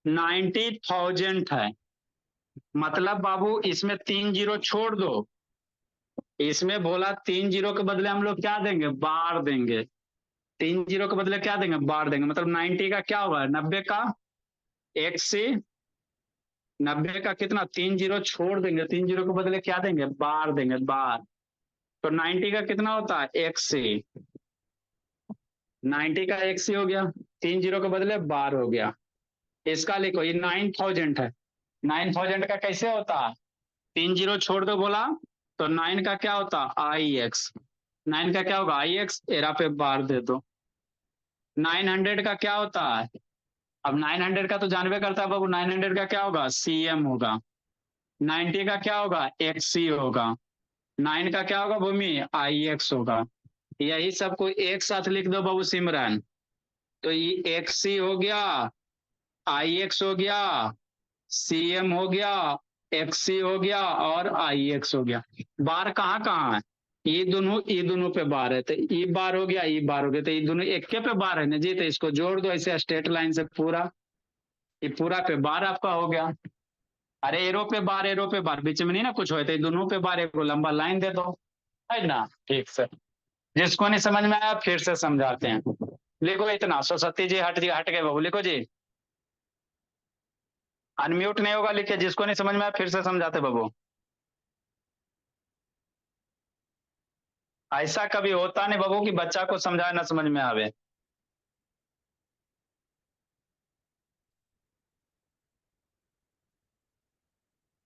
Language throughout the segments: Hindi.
90,000 है। मतलब बाबू इसमें 3 जीरो छोड़ दो। इसमें बोला 3 जीरो के बदले हम लोग क्या देंगे, बार देंगे। 3 जीरो के बदले क्या देंगे, बार देंगे। मतलब 90 का क्या होगा, 90 का 1 से 90 का कितना, 3 जीरो छोड़ देंगे, 3 जीरो के बदले क्या देंगे, बार देंगे, बार। तो 90 का कितना होता है, 1 से। 90 का 1 से हो गया, 3 जीरो के बदले बार हो गया। इसका लिखो, ये 9,000 है। 9,000 का कैसे होता है, 3 जीरो छोड़ दो बोला, तो 9 का क्या होता, IX। 9 का क्या होगा, IX, एरा पे बार दे दो। 900 का क्या होता है, अब 900 का तो जानबे करता है बाबू, 900 का क्या होगा, CM होगा। 90 का क्या होगा, XC होगा। 9 का क्या होगा भूमि, IX होगा। यही सबको एक साथ लिख दो बाबू सिमरन। तो ये XC हो गया, IX हो गया, CM हो गया, XC हो गया और IX हो गया। बार कहाँ कहाँ है, ये दोनों पे बार है, तो ये बार हो गया, ये बार हो गया, तो ये दोनों एक के पे बार है ना जी, तो इसको जोड़ दो ऐसे स्ट्रेट लाइन से पूरा। ये पूरा पे बार आपका हो गया। अरे एरो पे बार, एरो पे बार, बीच में नहीं ना कुछ होता, दोनों पे बार, एक लंबा लाइन दे दो, है ना। ठीक से, जिसको नहीं समझ में आया फिर से समझाते हैं। लिखो इतना, सरस्वती जी हट गए बाबू, लिखो जी। अनम्यूट नहीं होगा, लिखिए, जिसको नहीं समझ में आया फिर से समझाते बाबू। ऐसा कभी होता नहीं बाबू कि बच्चा को समझाए ना समझ में आवे।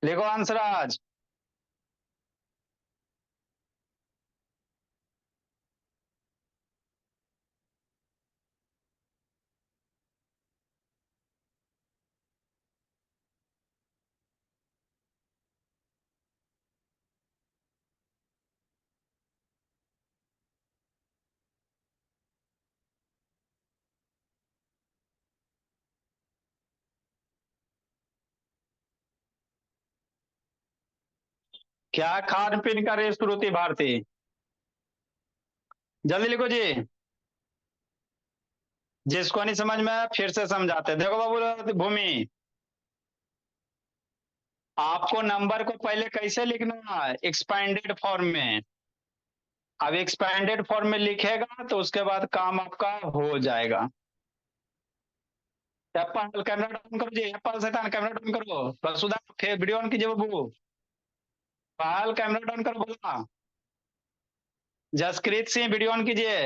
लिखो हंसराज। क्या खान पीन का रेस श्रुति भारती, जल्दी लिखो जी। जिसको नहीं समझ में आया फिर से समझाते, देखो बाबू भूमि, आपको नंबर को पहले कैसे लिखना है, एक्सपेंडेड फॉर्म में। अब एक्सपेंडेड फॉर्म में लिखेगा तो उसके बाद काम आपका हो जाएगा। एप्पल कैमरा डाउन करो जी, एप्पल शैतान कैमरा डाउन करो, वसुधा वीडियो ऑन कीजिए बाबू। पायल कैमरा डाउन करो बोला। जसकृत सिंह वीडियो ऑन कीजिए।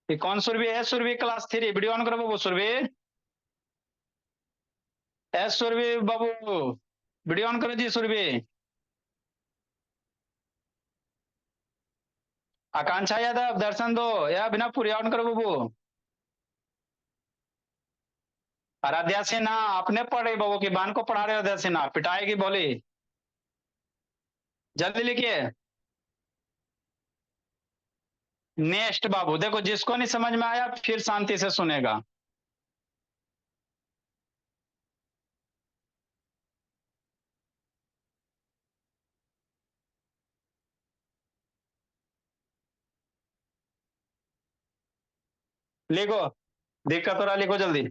ये कौन सुरभि है, सुरभि क्लास 3, वीडियो ऑन करो बाबू सुरभि। सुरभि बाबू, वीडियो ऑन करो जी सुरभि। आकांक्षा यादव दर्शन दो, या बिना पूरी ऑन करो बाबू। आराध्या सिन्हा अपने पढ़ रही बाबू की बान को पढ़ा रहे हो, आराध्या सिन्हा पिटाएगी बोली। जल्दी लिखिए। नेक्स्ट बाबू, देखो जिसको नहीं समझ में आया फिर शांति से सुनेगा। लिखो, दिक्कत हो रहा, लिखो जल्दी।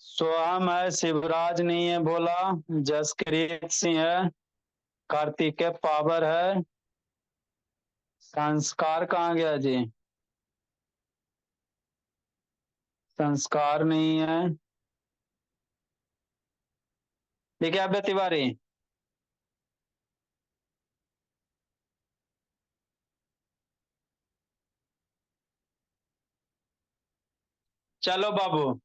सोहम है, शिवराज नहीं है बोला, जसकृत सिंह है, कार्तिकेय पावर है, संस्कार कहाँ गया जी, संस्कार नहीं है। ठीक है अभय तिवारी। चलो बाबू,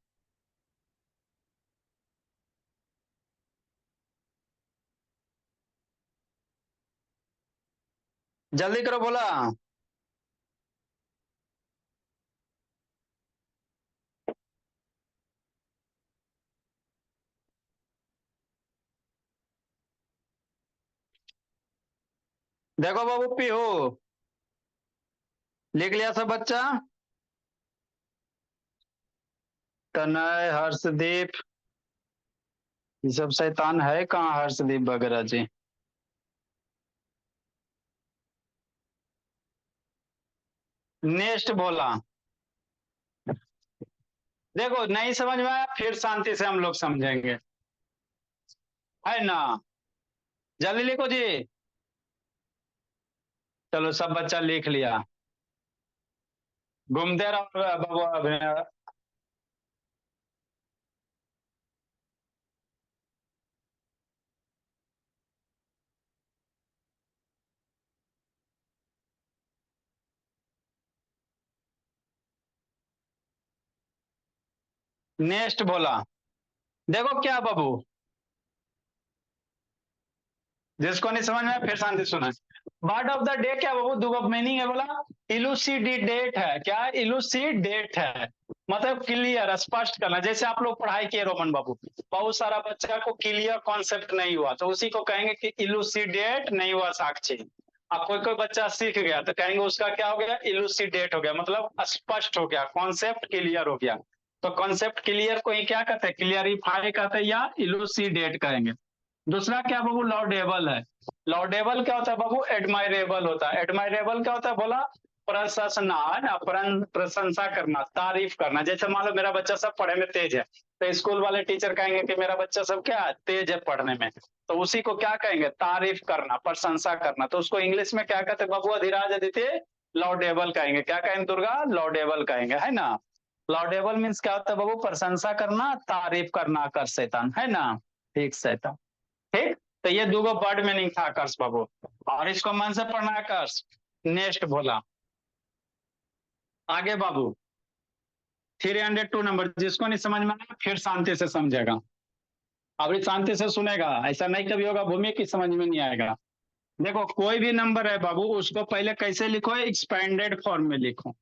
जल्दी करो बोला। देखो बाबू पीहू, लिख लिया सब बच्चा। तनय, हर्षदीप, ये सब शैतान है कहाँ, हर्षदीप वगैरह जी। नेक्स्ट बोला। देखो नहीं समझ में आया फिर शांति से हम लोग समझेंगे, है ना। जल्दी लिखो जी। चलो सब बच्चा लिख लिया। घूमते रहो। नेक्स्ट बोला। देखो क्या बाबू, जिसको नहीं समझ में आया फिर शांति सुना। वर्ड ऑफ द डे क्या बाबू, दो मीनिंग है बोला। इलुसिडेट है, क्या इलुसिडेट है, मतलब क्लियर स्पष्ट करना। जैसे आप लोग पढ़ाई किए रोमन बाबू, बहुत सारा बच्चा को क्लियर कॉन्सेप्ट नहीं हुआ तो उसी को कहेंगे कि इलुसिडेट नहीं हुआ साक्षी। अब कोई कोई बच्चा सीख गया तो कहेंगे उसका क्या हो गया, इलुसिडेट हो गया, मतलब स्पष्ट हो गया, कॉन्सेप्ट क्लियर हो गया। तो कॉन्सेप्ट क्लियर को ही क्या कहते हैं, क्लियरिफाई कहते हैं या इलुसिडेट कहेंगे। दूसरा क्या बाबू, लॉडेबल है। लॉडेबल क्या होता है बाबू, एडमायरेबल होता है। एडमायरेबल क्या होता है बोला, प्रशंसना है ना, प्रशंसा करना, तारीफ करना। जैसे मान लो मेरा बच्चा सब पढ़े में तेज है तो स्कूल वाले टीचर कहेंगे कि मेरा बच्चा सब क्या है, तेज है पढ़ने में, तो उसी को क्या कहेंगे, तारीफ करना, प्रशंसा करना। तो उसको इंग्लिश में क्या कहते हैं बाबू, अधिराज अदिति, लॉडेबल कहेंगे। क्या कहेंगे दुर्गा, लॉडेबल कहेंगे, है ना। लॉडेबल मीन्स क्या होता है बाबू, प्रशंसा करना, तारीफ करना, कर शैतान, है ना। ठीक शैतान। ठीक। तो ये दो वर्ड मीनिंग था आकर्ष बाबू, और इसको मन से पढ़ना है आकर्ष। नेक्स्ट बोला। आगे बाबू 302 नंबर, जिसको नहीं समझ में आया फिर शांति से समझेगा, अभी शांति से सुनेगा। ऐसा नहीं कभी होगा भूमि की समझ में नहीं आएगा। देखो कोई भी नंबर है बाबू, उसको पहले कैसे लिखो, एक्सपेंडेड फॉर्म में लिखो।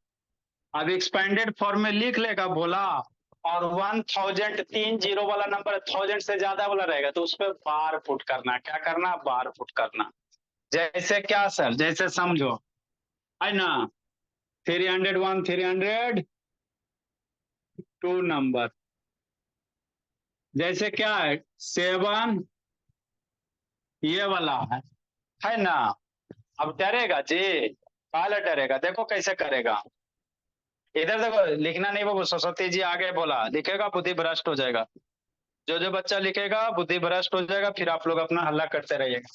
अब एक्सपेंडेड फॉर्म में लिख लेगा बोला, और 1000 तीन जीरो वाला नंबर 1000 से ज्यादा वाला रहेगा तो उस पर बार पुट करना। क्या करना, बार पुट करना। जैसे क्या सर, जैसे समझो, है ना। 301 302 नंबर, जैसे क्या है 7, ये वाला है ना। अब डरेगा जी, काला डरेगा, देखो कैसे करेगा। इधर देखो, लिखना नहीं बाबू, सरस्वती जी आगे बोला, लिखेगा बुद्धि भ्रष्ट हो जाएगा। जो जो बच्चा लिखेगा बुद्धि भ्रष्ट हो जाएगा, फिर आप लोग अपना हल्ला करते रहिएगा।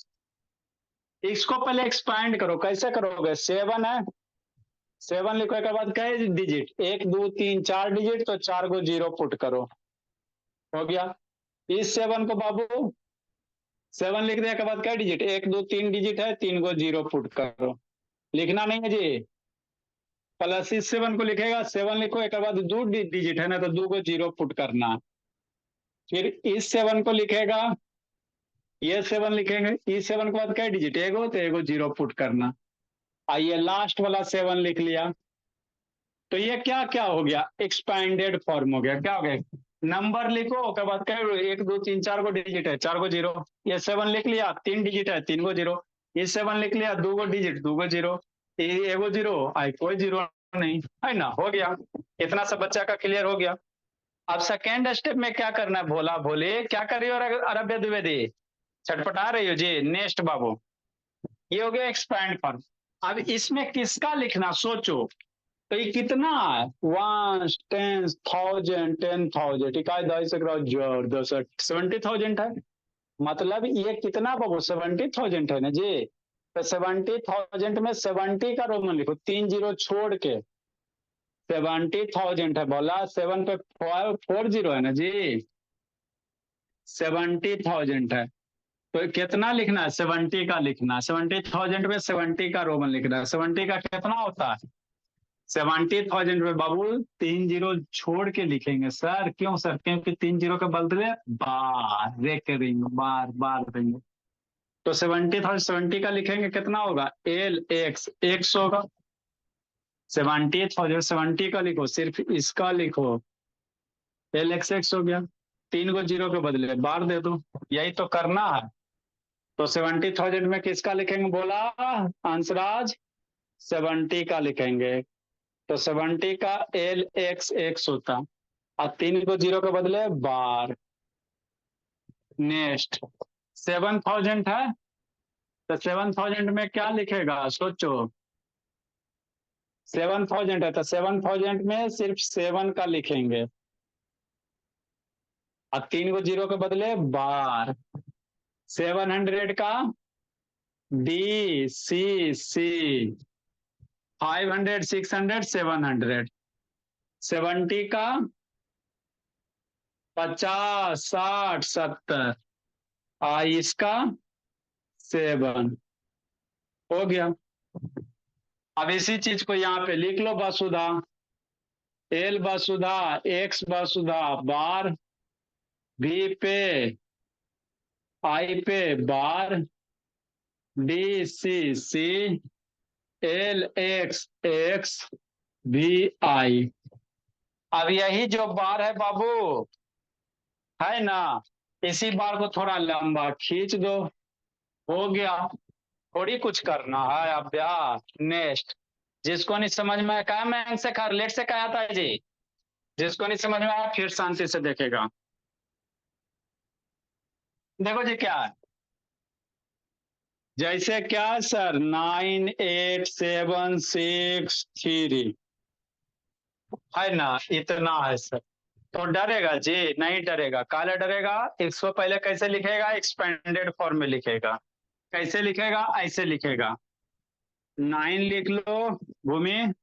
इसको पहले एक्सपांड करो, कैसे करोगे, 7 है, 7 लिखने के बाद कई डिजिट, 1 2 3 4 डिजिट, तो 4 को जीरो पुट करो, हो गया। इस 7 को बाबू, 7 लिखने के बाद क्या डिजिट, 1 2 3 डिजिट है, 3 को जीरो पुट करो। लिखना नहीं है जी, प्लस इस 7 को लिखेगा, 7 लिखो एक बाद 2 डिजिट है ना, तो 2 को जीरो पुट करना। फिर इस 7 को लिखेगा, ये 7 लिखेंगे, इस 7 के बाद क्या डिजिट, एगो, तो एगो जीरो पुट करना। आइए लास्ट वाला 7 लिख लिया, तो ये क्या क्या हो गया, एक्सपैंडेड फॉर्म हो गया। क्या हो गया, नंबर लिखो उसके बाद क्या, 1 2 3 4 को डिजिट है, 4 को जीरो। ये 7 लिख लिया, 3 डिजिट है, 3 को जीरो। ये 7 लिख लिया, 2 को डिजिट, 2 को जीरो। ये एगो जीरो, आई कोई जीरो नहीं, है ना, हो गया। इतना सब बच्चा का क्लियर हो गया। अब सेकेंड स्टेप में क्या करना है, भोला भोले क्या कर रही हो अरब्य द्विवेदी, छटपटा रही हो जी। नेक्स्ट बाबू, ये हो गया एक्सपैंड फॉर्म। अब इसमें किसका लिखना सोचो, तो ये कितना है, 1 10 1000 10,000, इकाई दहाई से जोड़ 70,000 है। मतलब ये कितना बाबू, 70,000 है ना जी। तो 70,000 में 70 का रोमन लिखो, 3 जीरो छोड़ के, 70,000 है बोला, 7 पे 4 जीरो है ना जी, 70,000 है। तो कितना लिखना है, 70 का लिखना है। 70,000 में 70 का रोमन लिखना है। 70 का कितना होता है, 70,000 में बाबू 3 जीरो छोड़ के लिखेंगे सर। क्यों सर, क्योंकि 3 जीरो के बदले बार रेकरिंग, बार बार देंगे। तो 70,000 70 का लिखेंगे, कितना होगा, एल एक्स एक्स होगा। 70,000 70 का लिखो, सिर्फ इसका लिखो, एल एक्स एक्स हो गया। 3 को जीरो के बदले बार दे दो, यही तो करना है। तो 70,000 में किसका लिखेंगे बोला, अंशराज, 70 का लिखेंगे। तो 70 का एल एक्स एक्स होता, और 3 को जीरो के बदले बार। नेक्स्ट 7,000 है, तो 7,000 में क्या लिखेगा सोचो, 7,000 है तो 7,000 में सिर्फ 7 का लिखेंगे और 3 को 0 के बदले बार। 700 का डी सी सी, 500 600 700, 70 का 50 60 70 इसका 7 हो गया। अब इसी चीज को यहाँ पे लिख लो Vasudha, L Vasudha X Vasudha bar, B पे आई पे bar, D C C, L X X V I. अब यही जो बार है बाबू है ना, इसी बार को थोड़ा लंबा खींच दो, हो गया। थोड़ी कुछ करना है अभ्यास। नेक्स्ट, जिसको नहीं समझ में आया मैं से कर लेट से कहा था जी, जिसको नहीं समझ में आया फिर शांति से देखेगा। देखो जी क्या है, जैसे क्या सर 9 8 7 6 3 है ना, इतना है सर। तो डरेगा जी नहीं डरेगा, काले डरेगा। इसको पहले कैसे लिखेगा, एक्सपेंडेड फॉर्म में लिखेगा। कैसे लिखेगा, ऐसे लिखेगा 9 लिख लो भूमि,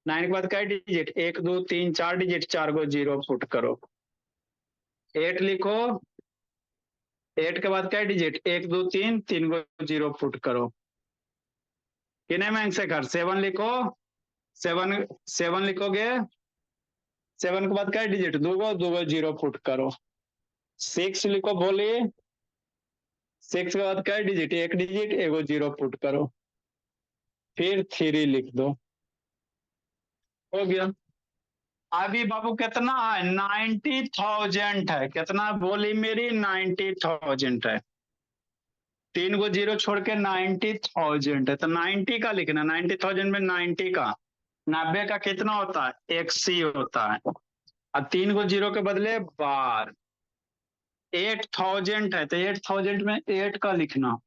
9 के बाद क्या डिजिट 1 2 3 4 डिजिट, 4 को 0 पुट करो। 8 लिखो, 8 के बाद क्या डिजिट 1 2 3 3 को 0 पुट करो। किन्हें में से कर 7 लिखो, 7 लिखोगे, 7 के बाद क्या डिजिट 2 को 0 पुट करो। 6 लिखो बोलिए, 6 के बाद क्या डिजिट 1 डिजिट 1 को 0 पुट करो। फिर 3 लिख दो, हो गया। अभी बाबू कितना है 90,000 है, कितना बोली मेरी 90,000 है। 3 को 0 छोड़ के 90,000 है, तो 90 का लिखना, 90,000 में 90 का 90 का कितना होता है 1 होता है, और 3 को 0 के बदले बार। 8,000 है तो 8,000 में 8 का लिखना,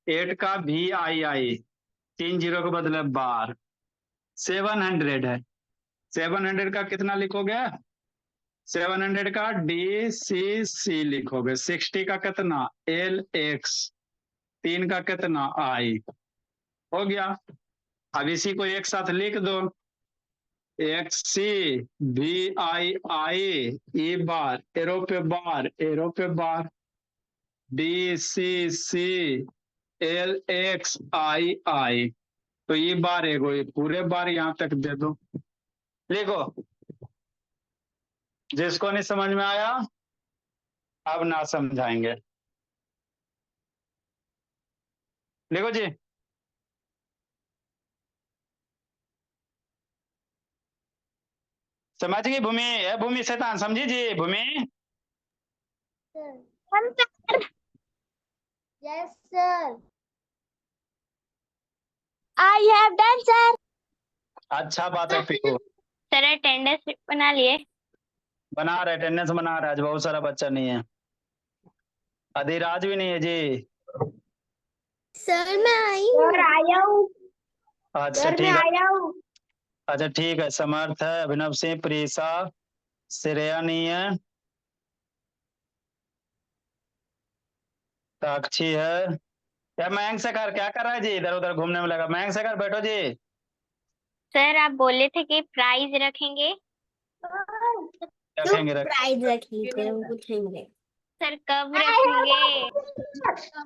8 का VII, 3 0 के बदले बार। 700 है, 700 का कितना लिखोगे, 700 का DCC लिखोगे। 60 का कितना LX, 3 का कितना I, हो गया। अब इसी को एक साथ लिख दो, XC VII E बार, एरो पे बार, एरो पे बार, DCC LXII, तो ये बार एगो, ये पूरे बार यहां तक दे दो। लिखो, जिसको नहीं समझ में आया अब ना समझाएंगे। लिखो जी, समझ गई भूमि, है भूमि शैतान, समझी जी भूमि। Yes, sir. I have done, sir. अच्छा बात है पीहू, सर अटेंडेंस बना लिए। बना रहे, अटेंडेंस बना रहे, आज बहुत सारा बच्चा नहीं है, अधिराज भी नहीं है जी। सर मैं आई हूँ। सर आया हूँ। अच्छा सर मैं ठीक है, आया हूँ। अच्छा ठीक है। समर्थ है, अभिनव सिंह, प्रीसा, श्रेया नहीं है, साक्षी है। क्या मयंक शेखर क्या कर रहा है जी, इधर उधर घूमने में लगा। मयंक शेखर बैठो जी। सर आप बोले थे कि प्राइज रखेंगे। रखेंगे प्राइज रखेंगे, पूछेंगे सर कब रखेंगे।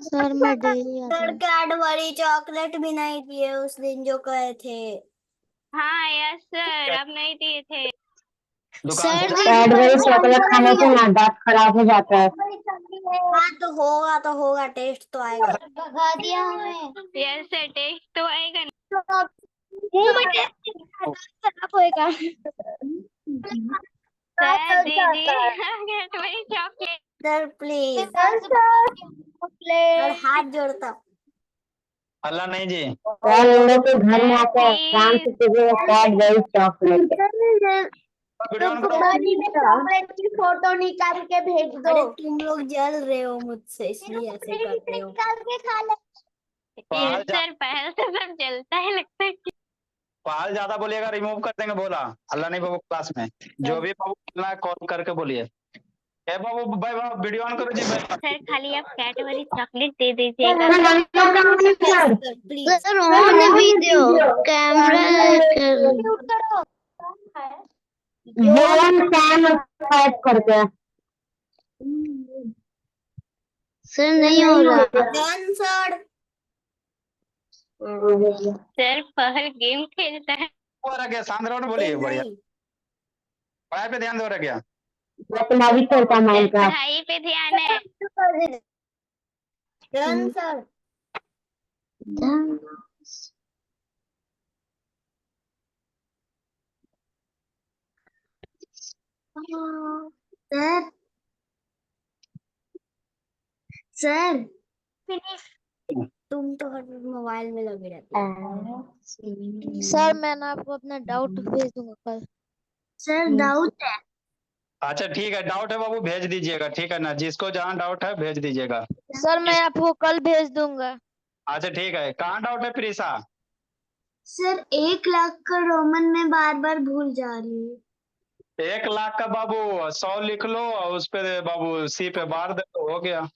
सर मैं डेली आता सर हूँ। कैडबरी चॉकलेट भी नहीं दिए उस दिन जो कहे थे। हाँ यस सर, अब नहीं दिए थे। दुकान सर से कैडबरी चॉकलेट खाने से ना दांत खराब हो जाता है। हाँ तो होगा टेस्ट तो आएगा। भगा दिया हमें। यस सर टेस्ट तो आएगा ना। मुंह में टेस्ट खराब होएगा। सर दीजिए Cadbury chocolate. Sir please sir हाथ जोड़ता हूँ। अल्लाह नहीं जी, सर हम लोग के घर में आते हैं शाम से सुबह कैडबरी चॉकलेट। वीडियो ऑन करो। चॉकलेट की फोटो निकाल के भेज दो। अरे तुम लोग जल रहे हो मुझसे इसलिए ऐसे करते हो। निकाल के खा ले। बाहर जा, सर पहले से सब जलता है लगता है। पाल ज्यादा बोलिएगा रिमूव कर देंगे बोला। अल्लाह नहीं बाबू क्लास में जो भी बाबू बोलना है कॉल करके बोलिए। ए बाबू भाई बाबू वीडियो ऑन करो जी भाई। सर खाली आप कैडबरी चॉकलेट दे दीजिएगा please. Sir on video camera करके सर नहीं हो रहा डन सर। सर पहल गेम खेलता है। हो रहा क्या सांद्रा ने बोलिए बढ़िया। पढ़ाई पे ध्यान दे रहा क्या? अपना भी खेलता माइनक्राफ्ट पढ़ाई पे ध्यान है। Done sir. सर सर तुम तो हर मोबाइल में लगे रहते हो। सर मैंने आपको अपना डाउट भेज दूंगा कल। सर डाउट है। अच्छा ठीक है डाउट है बाबू भेज दीजिएगा ठीक है ना जिसको जहाँ डाउट है भेज दीजिएगा। सर मैं आपको कल भेज दूंगा। अच्छा ठीक है कहाँ डाउट है प्रीसा? सर 1 लाख का रोमन में बार बार भूल जा रही हूँ। 1 लाख का बाबू 100 लिख लो और उस पे बाबू सी पे बार दे तो हो गया।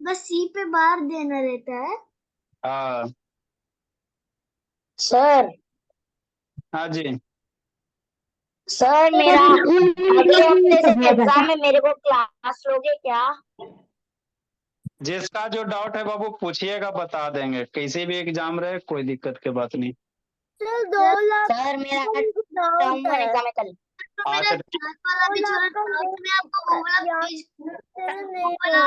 बस सी पे बार देना रहता है। हाँ सर हाँ जी सर मेरा अगले हफ्ते से एग्जाम है मेरे को क्लास लोगे क्या? जिसका जो डाउट है बाबू पूछिएगा बता देंगे किसी भी एग्जाम रहे कोई दिक्कत की बात नहीं। सर 2 लाख सर मेरा टर्म वन एग्जाम है कल। अच्छा वाला भी छोड़ा था, मैं आपको वो वाला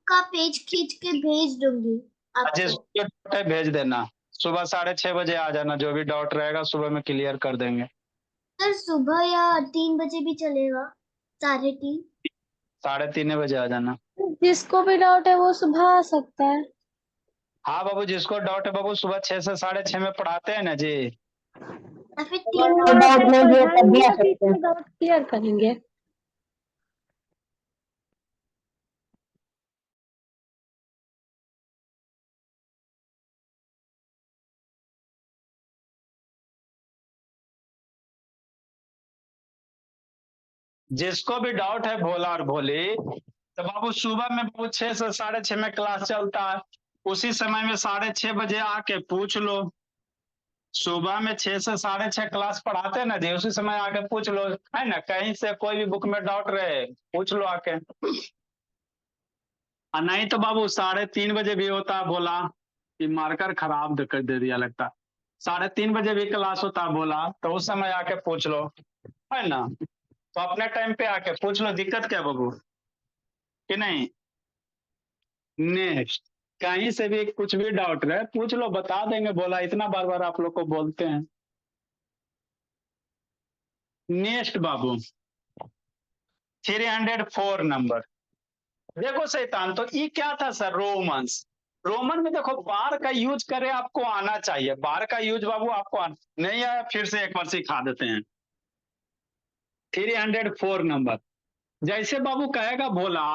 का पेज खींच के भेज दूंगी आपको। जिसको डाउट है भेज देना। सुबह 6:30 बजे आ जाना जो भी डाउट रहेगा सुबह में क्लियर कर देंगे। सर सुबह या 3 बजे भी चलेगा। 3:30। 3:30 बजे आ जाना। जिसको भी डाउट है वो सुबह आ सकता है। हाँ बाबू जिसको डाउट है बाबू सुबह 6 से 6:30 में पढ़ाते हैं ना जी। या फिर 3 डाउट नहीं है तब भी आ सकते हैं। डाउट क्लियर करेंगे। जिसको भी डाउट है भोला और भोली तो बाबू सुबह में बाबू 6 से 6:30 में क्लास चलता है। उसी समय में 6:30 बजे आके पूछ लो। सुबह में 6 से 6:30 क्लास पढ़ाते हैं ना जी उसी समय आके पूछ लो है ना कहीं से कोई भी बुक में डाउट रहे पूछ लो आके। और नहीं तो बाबू 3:30 बजे भी होता बोला कि मार्कर खराब कर दे दिया लगता। 3:30 बजे भी क्लास होता बोला तो उस समय आके पूछ लो है ना। तो अपने टाइम पे आके पूछ लो दिक्कत क्या बाबू कि नहीं। नेक्स्ट कहीं से भी कुछ भी डाउट रहे पूछ लो बता देंगे बोला इतना बार बार आप लोग को बोलते हैं। नेक्स्ट बाबू 304 नंबर। देखो शैतान तो ये क्या था सर रोमन्स। रोमन में देखो बार का यूज करे आपको आना चाहिए बार का यूज बाबू आपको नहीं आया फिर से एक बार सिखा देते हैं। 304 नंबर जैसे बाबू कहेगा बोला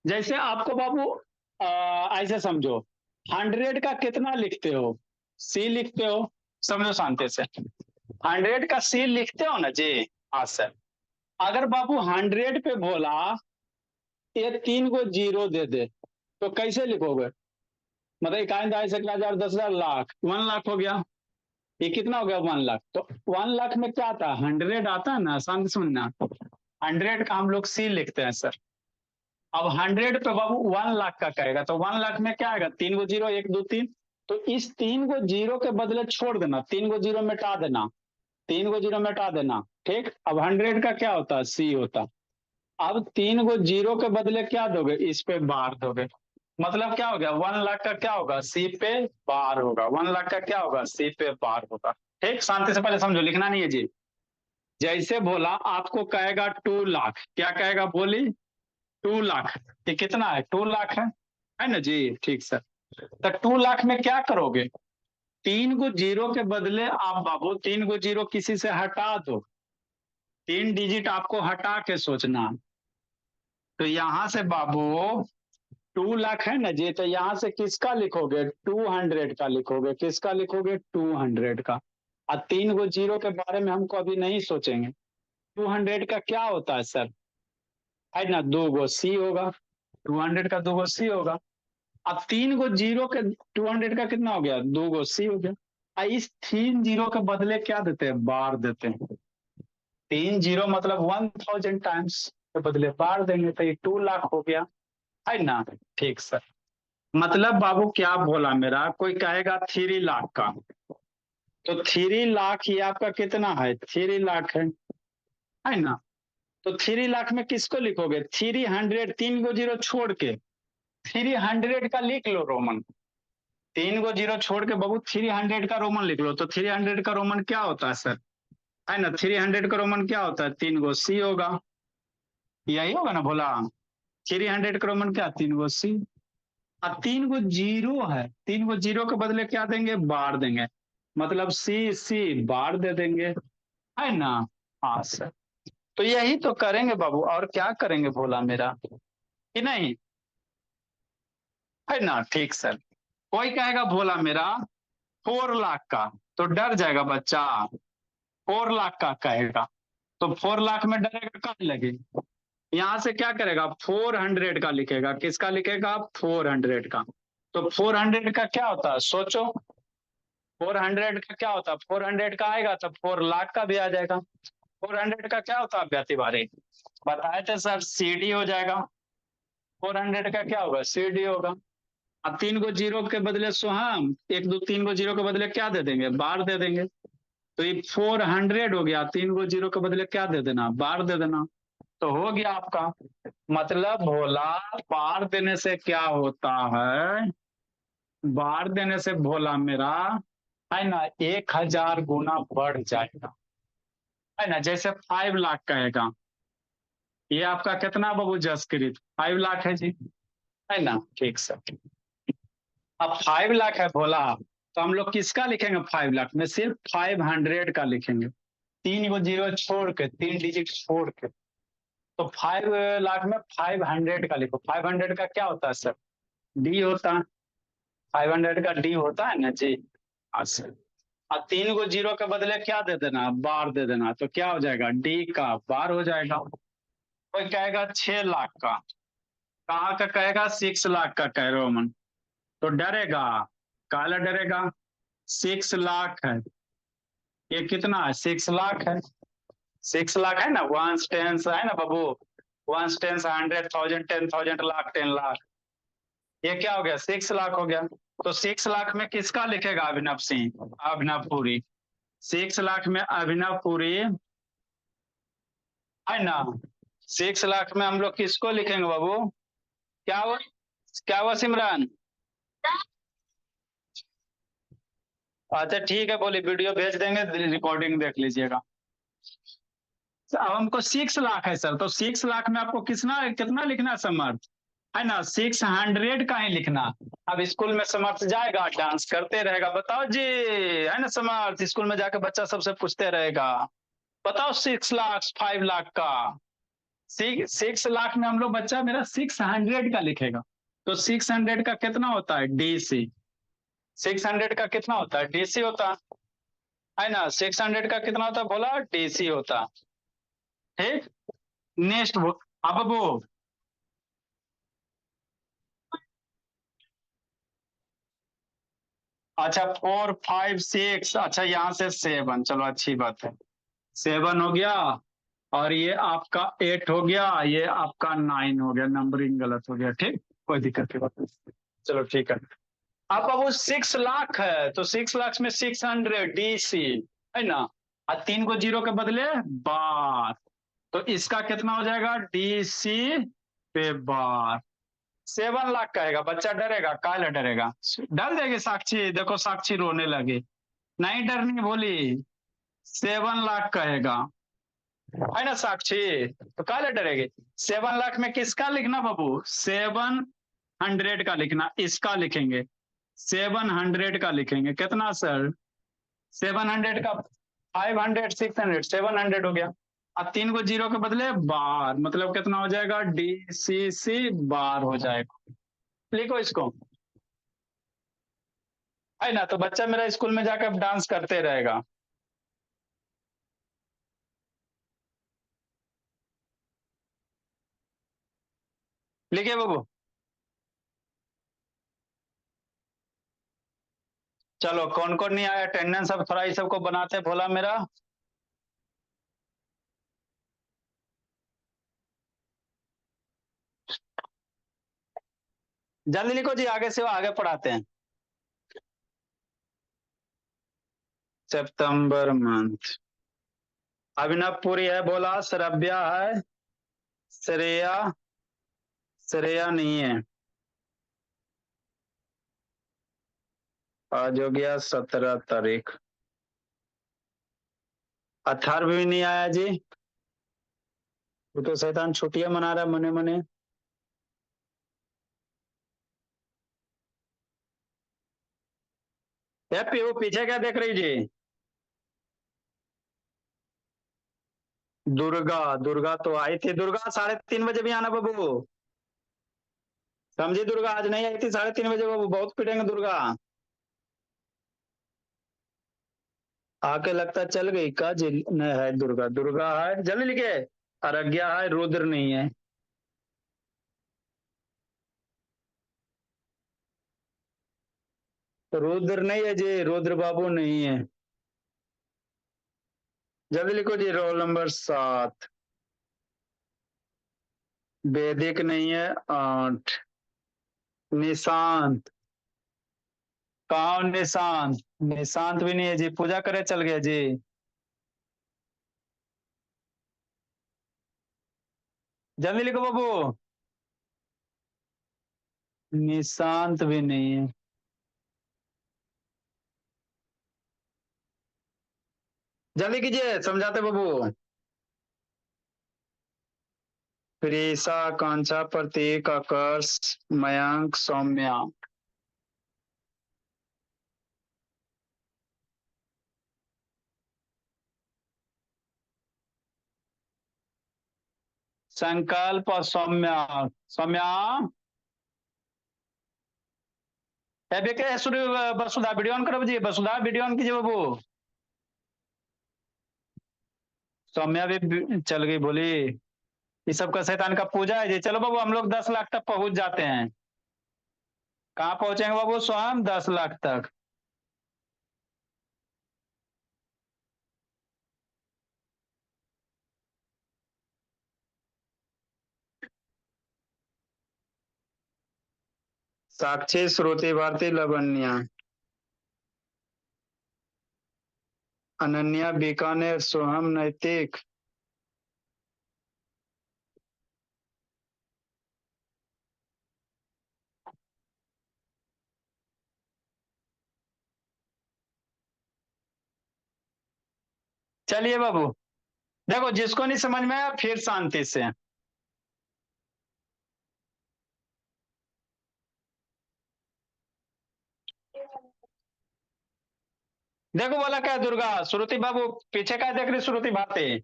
जैसे आपको बाबू ऐसे समझो 100 का कितना लिखते हो सी लिखते हो समझो शांति से 100 का सी लिखते हो ना जी। हाँ सर अगर बाबू 100 पे बोला ये 3 को जीरो दे दे तो कैसे लिखोगे मतलब इकाई दहाई सैकड़ा हजार 10,000 लाख 1 लाख हो गया। ये कितना हो गया 1 लाख तो 1 लाख में क्या आता 100 आता है ना शांति सुनना 100 का हम लोग सी लिखते हैं सर। अब 100 पे बाबू 1 लाख का कहेगा तो 1 लाख में क्या आएगा 3 को जीरो 1 2 3 तो इस 3 को जीरो के बदले छोड़ देना 3 को जीरो मिटा देना 3 को जीरो मिटा देना ठीक। अब 100 का क्या होता है सी होता। अब 3 को जीरो के बदले क्या दोगे इस पे बार दोगे मतलब क्या हो गया 1 लाख का क्या होगा सी पे बार होगा 1 लाख का क्या होगा सी पे बार होगा ठीक। शांति से पहले समझो लिखना नहीं है जी। जैसे बोला आपको कहेगा 2 लाख क्या कहेगा बोली 2 लाख ये कितना है 2 लाख है ना जी ठीक सर। तो 2 लाख में क्या करोगे 3 को जीरो के बदले आप बाबू 3 को जीरो किसी से हटा दो 3 डिजिट आपको हटा के सोचना। तो यहां से बाबू 2 लाख है ना जी तो यहां से किसका लिखोगे 200 का लिखोगे किसका लिखोगे 200 का। और 3 गो जीरो के बारे में हमको अभी नहीं सोचेंगे। 200 का क्या होता है सर, है ना, 2 गो सी होगा, 200 का 2 गो सी होगा। अब 3 गो जीरो के 200 का कितना हो गया, 2 गो सी हो गया। और इस 3 जीरो के बदले क्या देते हैं, बार देते हैं। 3 जीरो मतलब 1000 टाइम्स के बदले बार देंगे, तो ये 2 लाख हो गया, है ना। ठीक सर। मतलब बाबू क्या बोला मेरा, कोई कहेगा 3 लाख का, तो 3 लाख ये आपका कितना है, 3 लाख है ना। तो 3 लाख में किसको लिखोगे, 300, 3 गो जीरो छोड़ के 300 का लिख लो रोमन। 3 गो जीरो छोड़ के बाबू 300 का रोमन लिख लो। तो 300 का रोमन क्या होता है सर, है ना, 300 का रोमन क्या होता है, 3 गो सी होगा, यही होगा ना बोला। 300 का रोमन क्या, 3 गो सी। अब 3 गो जीरो है, 3 गो जीरो के बदले क्या देंगे, बार देंगे, मतलब सी सी बार दे देंगे, है ना। हाँ सर, तो यही तो करेंगे बाबू, और क्या करेंगे बोला मेरा, कि नहीं, है ना। ठीक सर। कोई कहेगा भोला मेरा 4 लाख का, तो डर जाएगा बच्चा, 4 लाख का कहेगा, तो 4 लाख में डरेगा, कहाँ लगे, यहां से क्या करेगा, 400 का लिखेगा, किसका लिखेगा, 400 का। तो 400 का क्या होता है सोचो, 400 का क्या होता है, 400 का आएगा तो 4 लाख का भी आ जाएगा। 400 का क्या होता है अभ्यर्थी बारे, बताए थे सर, सीडी हो जाएगा। 400 का क्या होगा, सीडी होगा। अब 3 गो जीरो के बदले सोहम, 1 2 3 गो जीरो के बदले क्या दे देंगे, बार दे देंगे। तो ये 400 हो गया, 3 गो जीरो के बदले क्या दे देना, बार दे देना, तो हो गया आपका। मतलब भोला बार देने से क्या होता है, बार देने से भोला मेरा, है ना, 1000 गुना बढ़ जाएगा, है ना। जैसे 5 लाख कहेगा, ये आपका कितना बाबू जसकृत, 5 लाख है जी, है ना। ठीक सर। अब 5 लाख है भोला, तो हम लोग किसका लिखेंगे, 5 लाख में सिर्फ 500 का लिखेंगे, 3 गो जीरो छोड़ के, 3 डिजिट छोड़ के। तो 5 लाख में 500 का लिखो, 500 का क्या होता है सर, डी होता है, 500 का डी होता है ना जी। अच्छा, अब 3 गो जीरो के बदले क्या दे देना, बार दे देना, तो क्या हो जाएगा, डी का बार हो जाएगा। कोई कहेगा 6 लाख का, कहाँ का कहेगा, 6 लाख का कह रहे हो मन, तो डरेगा, काला डरेगा, 6 लाख है, ये कितना है, 6 लाख है, 6 लाख है ना, वंस टेंस है ना बाबू, वंस टेंस 100,000 10,000 लाख 10 लाख, ये क्या हो गया, 6 लाख हो गया। तो 6 लाख में किसका लिखेगा, अभिनव सिंह, अभिनव पुरी। 6 लाख में अभिनव पुरी, है ना। 6 लाख में हम लोग किसको लिखेंगे बाबू, क्या हुआ, क्या हुआ सिमरन। अच्छा ठीक है, बोली वीडियो भेज देंगे, रिकॉर्डिंग देख लीजिएगा। अब हमको 6 लाख है सर, तो 6 लाख में आपको कितना कितना लिखना है समर्थ, है ना, 600 का ही लिखना। अब स्कूल में समर्थ जाएगा, डांस करते रहेगा, बताओ जी, है ना समर्थ, स्कूल में जाकर बच्चा सबसे पूछते रहेगा, बताओ 6 लाख 5 लाख का, 6 लाख में हम लोग, बच्चा मेरा 600 का लिखेगा। तो 600 का कितना होता है, डीसी, 600 का कितना होता है, डीसी होता है ना, 600 का कितना होता है बोला, डीसी होता। ठीक, नेक्स्ट अब वो, अच्छा 4 5 6, अच्छा यहाँ से 7, चलो अच्छी बात है, 7 हो गया, और ये आपका 8 हो गया, ये आपका 9 हो गया, नंबरिंग गलत हो गया, ठीक, कोई दिक्कत की बात नहीं, चलो ठीक है। अब वो 6 लाख है, तो 6 लाख में 600 डीसी, है ना, और 3 को जीरो के बदले बार, तो इसका कितना हो जाएगा, डीसी पे बार। 7 लाख कहेगा, बच्चा डरेगा, काहे डरेगा, डर देगी साक्षी, देखो साक्षी रोने लगी, नहीं डरनी बोली, 7 लाख कहेगा, है ना साक्षी, तो काहे डरेगी। 7 लाख में किसका लिखना बाबू, 700 का लिखना, इसका लिखेंगे, 700 का लिखेंगे, कितना सर, 700 का 500 600 700 हो गया। अब 3 को जीरो के बदले बार, मतलब कितना हो जाएगा, डी सी सी बार हो जाएगा, लिखो इसको, है ना। तो बच्चा मेरा स्कूल में जाकर डांस करते रहेगा, लिखिए बाबू। चलो कौन कौन नहीं आया अटेंडेंस, अब थोड़ा इस सबको बनाते भोला मेरा। जल्दी लिखो जी, आगे से आगे पढ़ाते हैं। सितंबर मंथ। अभिनव पुरी है बोला, श्रव्या है, श्रेया, श्रेया नहीं है। आज हो गया 17 तारीख। अथर्व भी नहीं आया जी, वो तो शैतान छुट्टियां मना रहा है मने मने। वो पीछे क्या देख रही जी? दुर्गा, दुर्गा तो आई थी। दुर्गा 3:30 भी आना बाबू। समझी, दुर्गा आज नहीं आई थी 3:30 बाबू, बहुत पिटेंगे दुर्गा। आके लगता चल गई का जी, नहीं है दुर्गा, दुर्गा है जल्दी लिखे। अरज्ञा है, रुद्र नहीं है। रुद्र नहीं है जी, रुद्र बाबू नहीं है। जल्दी लिखो जी, रोल नंबर 7। वैदिक नहीं है, 8। निशांत, कहा निशांत? निशांत भी नहीं है जी, पूजा करे चल गया जी। जल्दी लिखो बाबू। निशांत भी नहीं है। जल्दी कीजिए, समझाते बाबू। प्रीसा, कांचा, प्रतीक, आकर्ष, मयंक, सौम्या। संकल्प और सौम्या। सौम्या बेके सूर्य वसुधा वीडियो ऑन करो जी, वसुधा वीडियो ऑन कीजिए बाबू। सौम्या भी चल गई बोली। ये सब का शैतान का पूजा है जी। चलो बाबू हम लोग 10 लाख तक पहुंच जाते हैं। कहाँ पहुंचेंगे बाबू स्वयं? 10 लाख तक। साक्षी, श्रुति, भारती, लवण्या, अनन्या, बीकानेर, सोहम, नैतिक। चलिए बाबू, देखो जिसको नहीं समझ में आया फिर शांति से। देखो बोला क्या दुर्गा, श्रुति बाबू पीछे क्या देख रही? श्रुति भारती,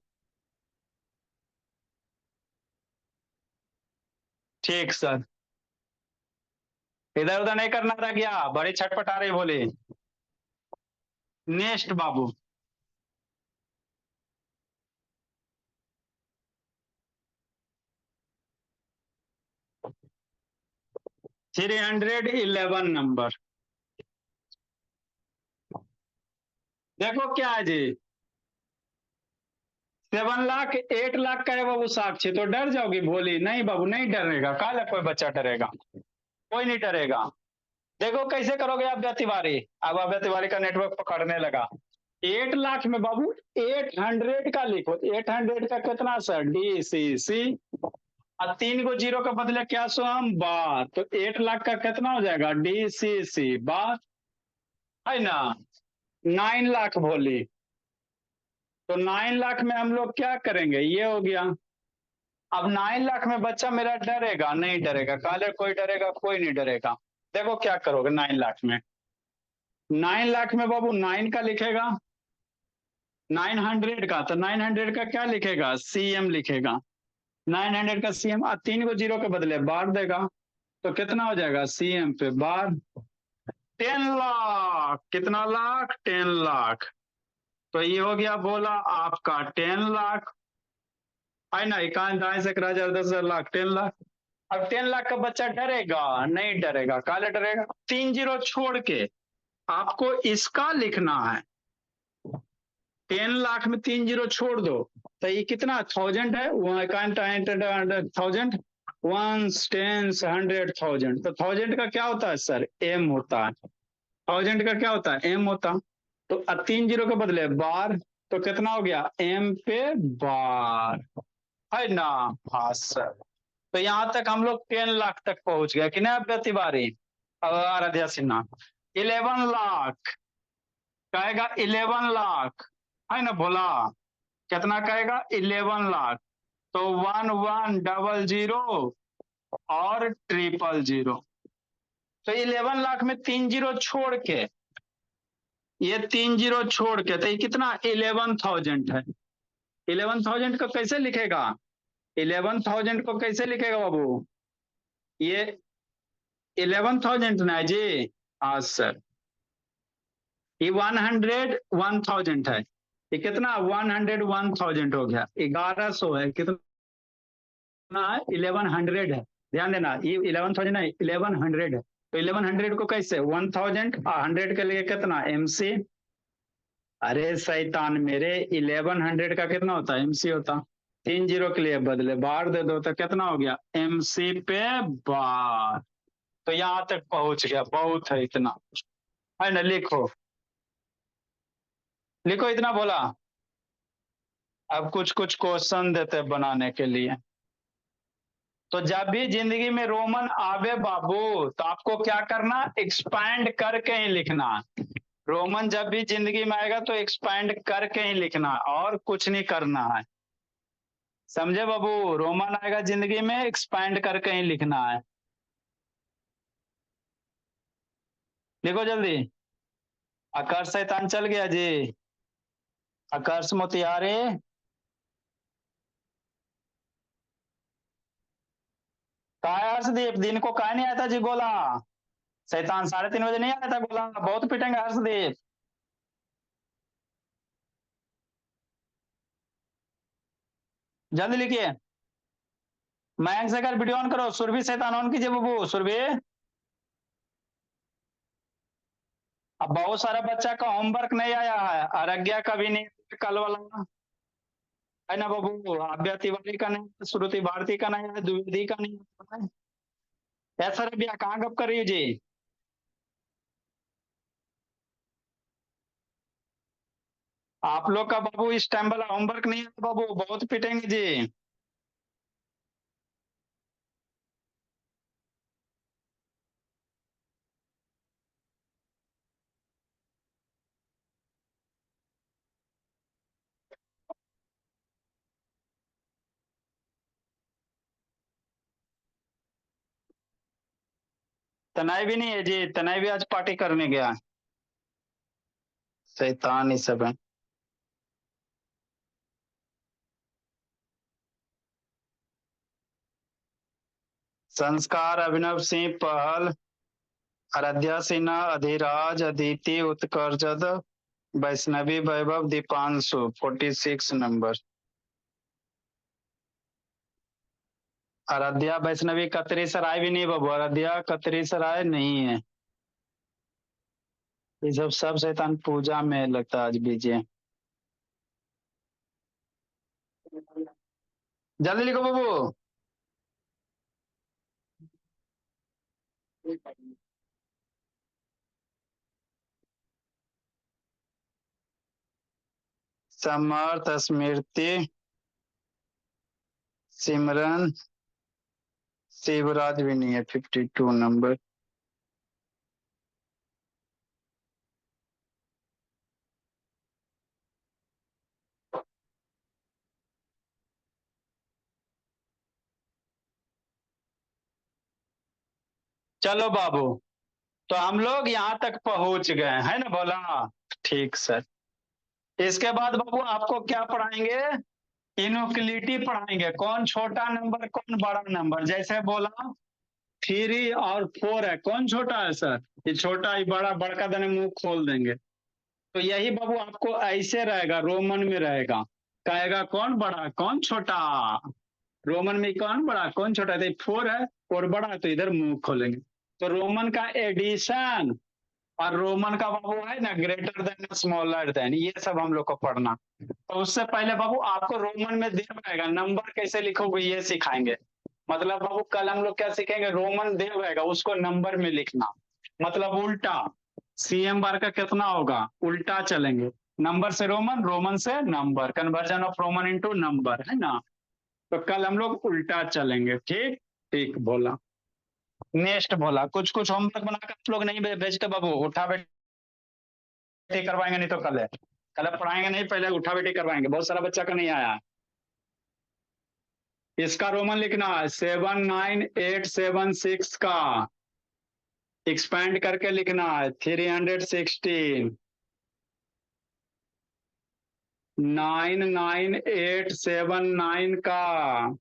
ठीक सर। इधर उधर नहीं करना था क्या? बड़ी छटपटा रही बोली। नेक्स्ट बाबू। 311 नंबर। देखो क्या है जी, 7 लाख 8 लाख का है बाबू साक्षी, तो डर जाओगी भोली? नहीं बाबू नहीं डरेगा, काला कोई बच्चा डरेगा? कोई नहीं डरेगा। देखो कैसे करोगे अव्या तिवारी। अब अव्या तिवारी का नेटवर्क पकड़ने लगा। 8 लाख में बाबू 800 का लिखो। 800 का कितना सर? DCC। और 3 को 0 के बदले क्या सो हम बात, तो 8 लाख का कितना हो जाएगा? DCC बात है ना। 9 लाख भोली। तो 9 लाख में हम लोग क्या करेंगे? ये हो गया। अब 9 लाख में बच्चा मेरा डरेगा? नहीं डरेगा। काले कोई डरेगा? कोई नहीं डरेगा। देखो क्या करोगे 9 लाख में। 9 लाख में बाबू 9 का लिखेगा, 900 का, तो 900 का क्या लिखेगा? CM लिखेगा। 900 का CM, 3 को 0 के बदले बार देगा, तो कितना हो जाएगा? CM पे बार। 10 लाख। कितना लाख? 10 लाख। तो ये हो गया बोला आपका 10 लाख है ना। इक्यावन दाएं से करा जाए 10,000 लाख, 10 लाख। अब 10 लाख का बच्चा डरेगा? नहीं डरेगा। काले डरेगा? 3 जीरो छोड़ के आपको इसका लिखना है। 10 लाख में 3 जीरो छोड़ दो तो ये कितना 1000 है। 1000 वंस टेंस 100,000। तो 1000 का क्या होता है सर? एम होता है। 1000 का क्या होता है? एम होता। तो 3 जीरो के बदले बार, तो कितना हो गया? एम पे बार, है ना? हाँ सर। तो यहाँ तक हम लोग 10 लाख तक पहुंच गए कि नहीं अब तिवारी? अब आराध्या सिन्हा 11 लाख कहेगा। 11 लाख है ना बोला? कितना कहेगा? 11 लाख। तो 1100 और 000। तो 11 लाख में 3 जीरो छोड़ के, ये 3 जीरो छोड़ के, तो ये कितना? 11,000 है। 11,000 को कैसे लिखेगा? 11,000 को कैसे लिखेगा बाबू? ये 11,000 ना जी? हाँ सर। ये 101,000 है। ये कितना? 101,000 हो गया। 1100 है। कितना है? 1100 है। ध्यान देना, ये 11,000 है, 1100 है। तो 1100 को कैसे? 1000 100 के लिए कितना? MC। अरे शैतान मेरे, 1100 का कितना होता है? MC होता। 3 जीरो के लिए बदले बार दे दो तो कितना हो गया? MC पे बार। तो यहां तक पहुंच गया। बहुत है इतना, है ना? लिखो लिखो, इतना बोला। अब कुछ कुछ क्वेश्चन देते बनाने के लिए। तो जब भी जिंदगी में रोमन आवे बाबू, तो आपको क्या करना? एक्सपैंड करके ही लिखना। रोमन जब भी जिंदगी में आएगा तो एक्सपैंड करके ही लिखना, और कुछ नहीं करना है। समझे बाबू? रोमन आएगा जिंदगी में, एक्सपैंड करके ही लिखना है। लिखो जल्दी। आकर्ष शैतान चल गया जी। आकर्ष मोतिहारी। कहा है हर्षदीप? दिन को कहा नहीं आया था जी गोला? शैतान 3:30 बजे नहीं आया था गोला? बहुत पिटेंगे हर्षदीप। जल्दी लिखिए। मयंक से कर वीडियो ऑन करो। सुरभि शैतान ऑन कीजिए बाबू। सुरभि, अब बहुत सारा बच्चा का होमवर्क नहीं आया है। आराध्या का भी नहीं, कल वाला है ना बाबू? आभ्या तिवारी का नहीं, श्रुति भारती का नहीं है, द्विवेदी का नहीं है। ऐसा रबिया कहाँ गप कर रही है जी? आप लोग का बाबू इस टाइम वाला होमवर्क नहीं है बाबू, बहुत पिटेंगे जी। तनाई भी नहीं है जी। तनाई भी आज पार्टी करने गया। शैतान ही सब है। संस्कार, अभिनव सिंह पहल, आराध्या सिन्हा, अधिराज, अदिति, उत्कर्षद, वैष्णवी, वैभव, दीपांशु 46 नंबर। आराध्या वैष्णवी कतरी सराय भी नहीं बाबू। आराध्या कतरी सराय नहीं है। ये सब शैतान पूजा में लगता है आज बीजे। जल्दी लिखो बाबू। समर्थ, स्मृति, सिमरन, शिवराज भी नहीं है 52 नंबर। चलो बाबू, तो हम लोग यहाँ तक पहुंच गए है ना बोला? ठीक सर। इसके बाद बाबू आपको क्या पढ़ाएंगे? इनोक्लिटी पढ़ाएंगे। कौन छोटा नंबर, कौन बड़ा नंबर। जैसे बोला 3 और 4 है, कौन छोटा है सर? ये छोटा, ही बड़ा, बड़का देने मुंह खोल देंगे। तो यही बाबू आपको ऐसे रहेगा, रोमन में रहेगा। कहेगा कौन बड़ा, कौन छोटा। रोमन में कौन बड़ा कौन छोटा है? 4 है और बड़ा है तो इधर मुंह खोलेंगे। तो रोमन का एडिशन और रोमन का बाबू है ना ग्रेटर देन स्मॉलर देन, ये सब हम लोग को पढ़ना। तो उससे पहले बाबू आपको रोमन में देव आएगा, नंबर कैसे लिखोगे ये सिखाएंगे। मतलब बाबू कल हम लोग क्या सीखेंगे, रोमन देव आएगा उसको नंबर में लिखना, मतलब उल्टा। सीएम बार का कितना होगा, उल्टा चलेंगे, नंबर से रोमन, रोमन से number, conversion of Roman into number, है ना। तो कल हम लोग उल्टा चलेंगे, ठीक ठीक बोला। नेक्स्ट बोला, कुछ कुछ होमवर्क बनाकर आप लोग नहीं भेजते बाबू, उठा बैठी करवाएंगे, नहीं तो कल पढ़ाएंगे नहीं, पहले उठा बैठी करवाएंगे, बहुत सारा बच्चा का नहीं आया। इसका रोमन लिखना है 79876 का एक्सपैंड करके लिखना है 316, 99879 का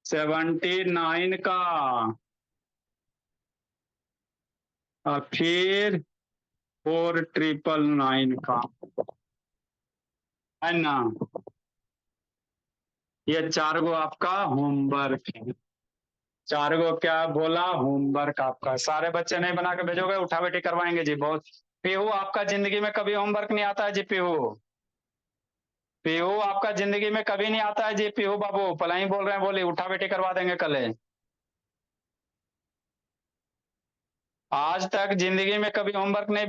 79 का, और फिर 4999 का, है ना। ये 4 गो आपका होमवर्क है, 4 गो क्या बोला होमवर्क आपका। सारे बच्चे नहीं बना के भेजोगे, उठा बैठी करवाएंगे जी। बहुत पीहू आपका जिंदगी में कभी होमवर्क नहीं आता है जी। पीहू पीहू आपका जिंदगी में कभी नहीं आता है जी। पीहू बाबू पलाई बोल रहे हैं, बोली उठा बैठी करवा देंगे कल। आज तक जिंदगी में कभी होमवर्क नहीं